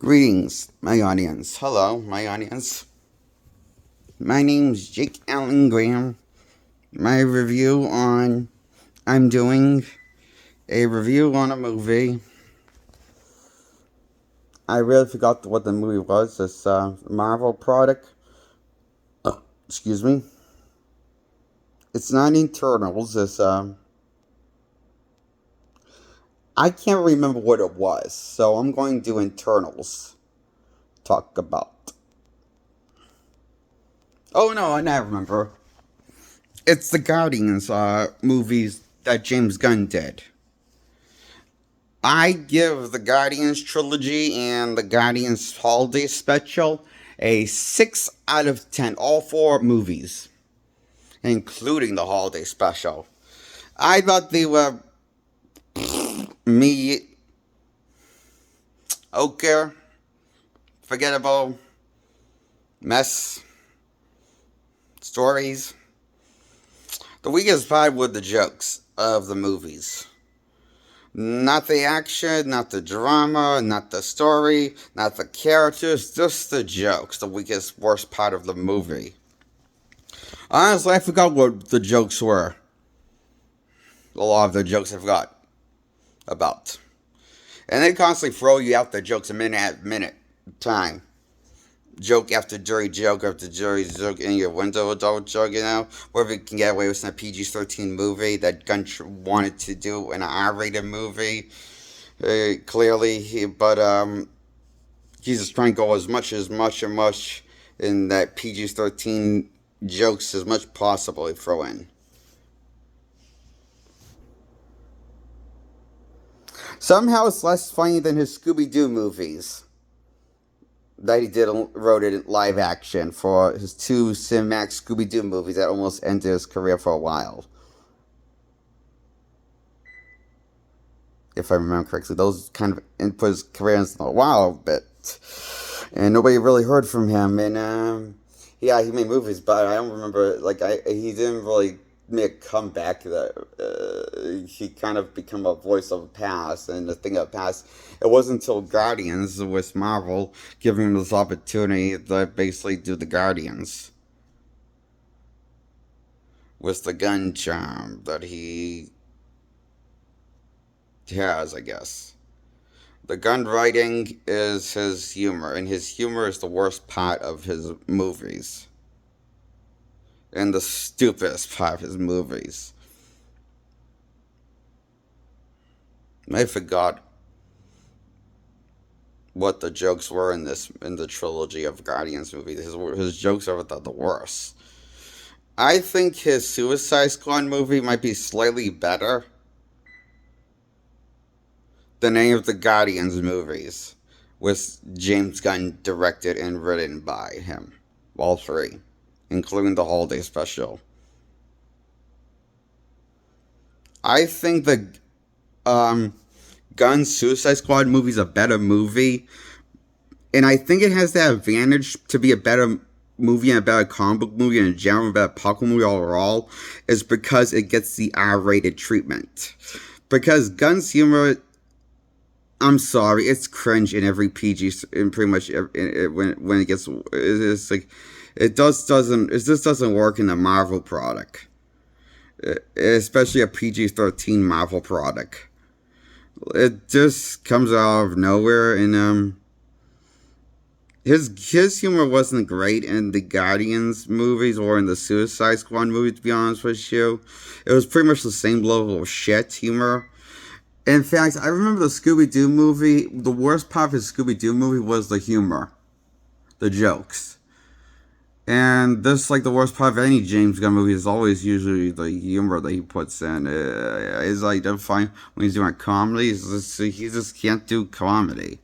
Greetings, my audience. Hello, my audience. My name's Jake Allen Graham. I'm doing a review on a movie. I really forgot what the movie was. This Marvel product. Excuse me. It's not Eternals. I can't remember what it was, so I'm going to do Internals. Talk about. Oh no, I now remember. It's the Guardians movies that James Gunn did. I give the Guardians trilogy and the Guardians holiday special a 6 out of 10. All four movies, including the holiday special. I thought they were me okay, forgettable, mess, stories. The weakest part were the jokes of the movies. Not the action, not the drama, not the story, not the characters, just the jokes. The weakest, worst part of the movie. Honestly, I forgot what the jokes were. A lot of the jokes I forgot about. And they constantly throw you out the jokes a minute at minute time. Joke after joke after jury joke in your window adult joke, whether you can get away with in a PG-13 movie that Gunn wanted to do in an R-rated movie, clearly, but he's just trying to go as much in that PG-13 jokes as much possible to throw in. Somehow it's less funny than his Scooby-Doo movies that he wrote it in live action for his two Cinemax Scooby-Doo movies that almost ended his career for a while. If I remember correctly, those kind of put his career in a while a bit. And nobody really heard from him. And, yeah, he made movies, but I don't remember, he didn't really make a comeback. He kind of became a voice of the past and the thing of the past. It wasn't until Guardians with Marvel giving him this opportunity to basically do the Guardians with the gun charm that he has, I guess. The gun writing is his humor, and his humor is the worst part of his movies. And the stupidest part of his movies. I forgot what the jokes were in the trilogy of Guardians movies. His jokes are the worst. I think his Suicide Squad movie might be slightly better than any of the Guardians movies, with James Gunn directed and written by him. All three, including the holiday special. I think the Gunn's Suicide Squad movie is a better movie, and I think it has that advantage to be a better movie and a better comic book movie and in general, a better popcorn movie overall, is because it gets the R-rated treatment. Because Gunn's humor, I'm sorry, it's cringe in every PG, in pretty much when it gets, it's like, it just doesn't work in the Marvel product, especially a PG-13 Marvel product. It just comes out of nowhere, and his humor wasn't great in the Guardians movies or in the Suicide Squad movie, to be honest with you. It was pretty much the same level of shit humor. In fact, I remember the Scooby-Doo movie. The worst part of his Scooby-Doo movie was the humor, the jokes. And this, like, the worst part of any James Gunn movie is always usually the humor that he puts in. It's like, fine when he's doing comedy, he just can't do comedy.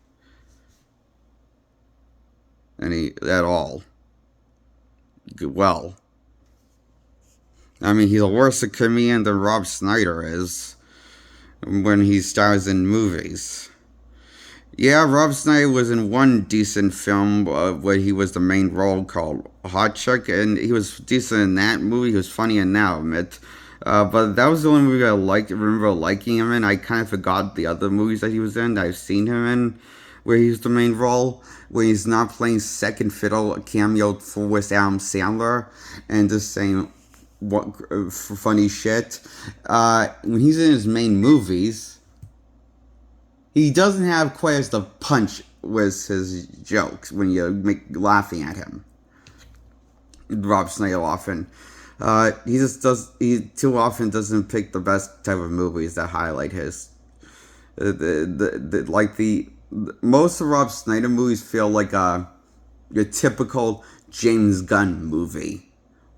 At all. Well. I mean, he's a worse comedian than Rob Schneider is when he stars in movies. Yeah, Rob Schneider was in one decent film where he was the main role called Hot Chick, and he was decent in that movie. He was funny in that, I admit. But that was the only movie remember liking him in. I kind of forgot the other movies that he was in that I've seen him in. where he's the main role, where he's not playing second fiddle, a cameo for with Adam Sandler, and just saying what funny shit. When he's in his main movies, he doesn't have quite as the punch with his jokes when you make laughing at him. Rob Schneider often. He just does. He too often doesn't pick the best type of movies that highlight his. Most of Rob Schneider movies feel like your typical James Gunn movie,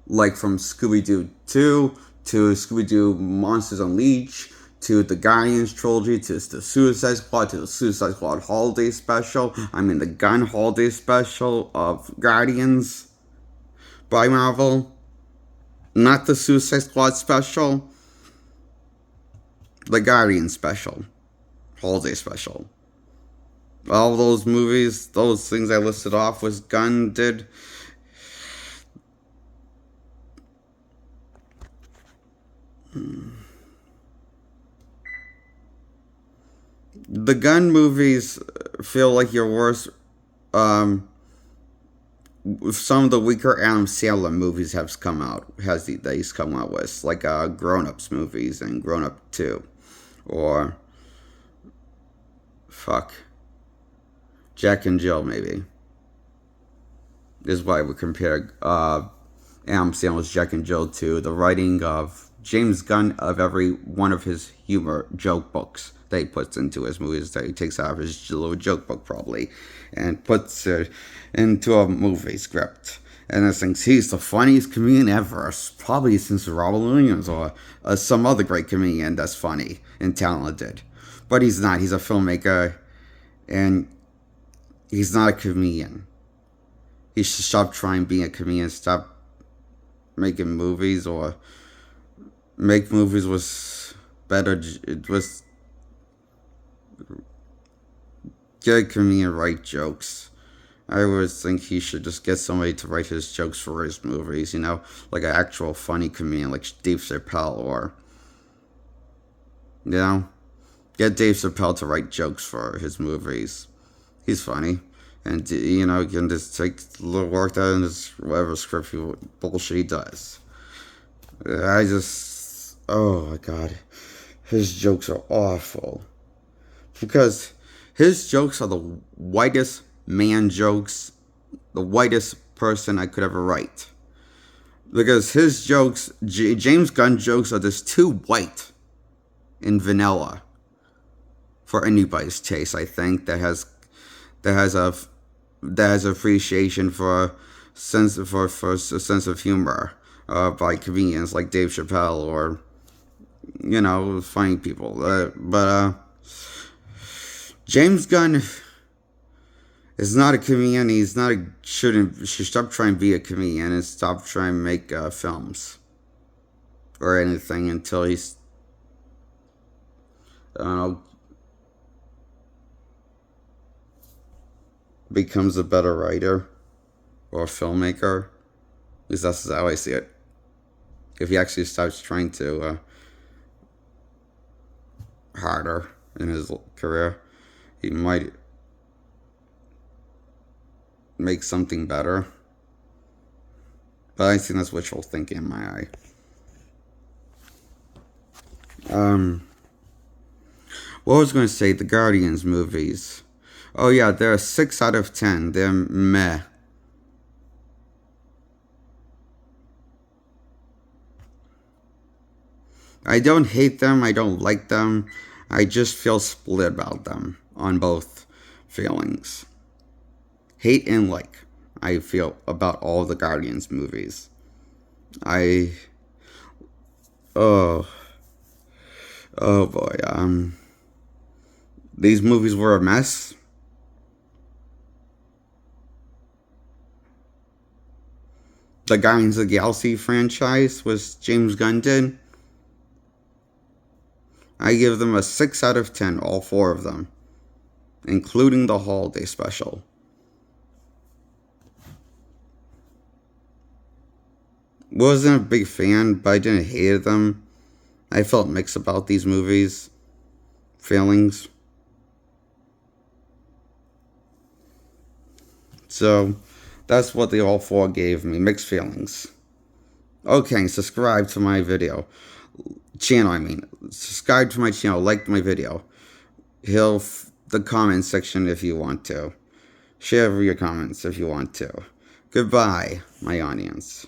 like from Scooby Doo 2 to Scooby Doo Monsters Unleashed to the Guardians trilogy to the Suicide Squad to the Suicide Squad holiday special. I mean the Gunn holiday special of Guardians by Marvel. Not the Suicide Squad special. The Guardian special. Holiday special. All those movies, those things I listed off was Gunn did. The Gunn movies feel like your worst. Some of the weaker Adam Sandler movies have come out. That he's come out with, like Grown Ups movies and Grown Up 2, or fuck, Jack and Jill maybe. Is why we compare Adam Sandler's Jack and Jill to the writing of James Gunn of every one of his humor joke books that he puts into his movies, that he takes out of his little joke book probably and puts it into a movie script. And I think he's the funniest comedian ever, probably since Robin Williams or some other great comedian that's funny and talented. But he's not. He's a filmmaker, and he's not a comedian. He should stop trying being a comedian, stop making movies, or make movies with better, with get a comedian write jokes. I would think he should just get somebody to write his jokes for his movies, like an actual funny comedian like Dave Chappelle, or, get Dave Chappelle to write jokes for his movies. He's funny. And, you can just take a little work out in his whatever script bullshit he does. Oh my god. His jokes are awful. Because his jokes are the whitest man jokes, the whitest person I could ever write. Because his jokes, James Gunn jokes, are just too white and vanilla for anybody's taste. I think that has appreciation for sense for a sense of humor by comedians like Dave Chappelle, or funny people. But James Gunn is not a comedian. He's not should stop trying to be a comedian and stop trying to make films or anything until he's, I don't know, becomes a better writer or a filmmaker. At least that's how I see it. If he actually starts trying to harder in his career, he might make something better. But I think that's wishful thinking in my eye. What was I going to say? The Guardians movies. Oh yeah, they're a 6 out of 10. They're meh. I don't hate them. I don't like them. I just feel split about them on both feelings. Hate and like, I feel about all the Guardians movies. Oh boy. These movies were a mess. The Guardians of the Galaxy franchise was James Gunn did. I give them a 6 out of 10, all 4 of them, including the holiday special. Wasn't a big fan, but I didn't hate them. I felt mixed about these movies. Feelings. So that's what the all four gave me. Mixed feelings. Okay, subscribe to my video. Channel, I mean. Subscribe to my channel. Like my video. Hit the comment section if you want to. Share your comments if you want to. Goodbye, my audience.